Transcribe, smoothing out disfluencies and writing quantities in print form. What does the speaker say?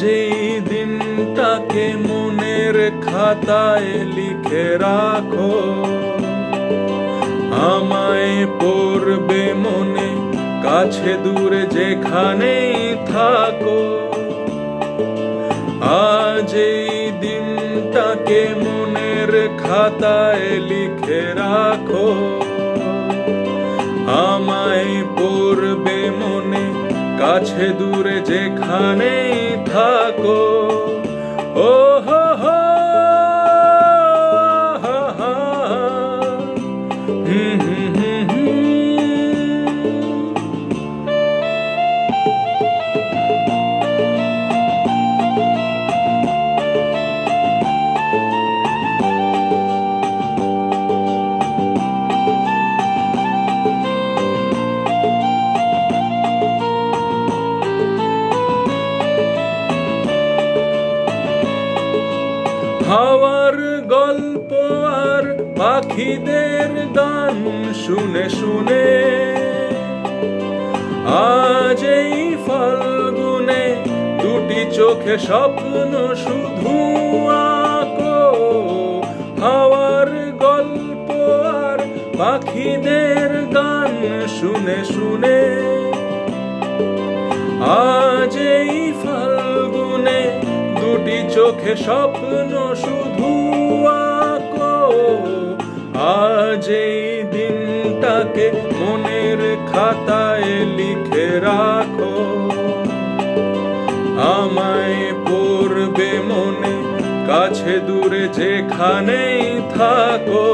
আজ এই দিনটাকে মনের খাতায় লিখে রাখো, আমায় পড়বে মনে কাছে দূরে যেখানেই থাকো। আজ এই দিনটাকে মনের খাতায় লিখে রাখো, আমায় পড়বে মনে কাছে দূরে যেখানেই থাকো। ও হো হো হাওয়ার গল্প আর পাখিদের গান শুনে শুনে আজ এই ফাল্গুনে দুটি চোখে স্বপ্ন শুধু আঁকো। হাওয়ার গল্প আর পাখিদের গান শুনে শুনে আজ এই ফাল্গুনে দুটি চোখে স্বপ্ন শুধু আঁকো। আজ এই দিনটাকে মনের খাতায় লিখে রাখো, আমায় পড়বে মনে কাছে দূরে যেখানেই থাকো।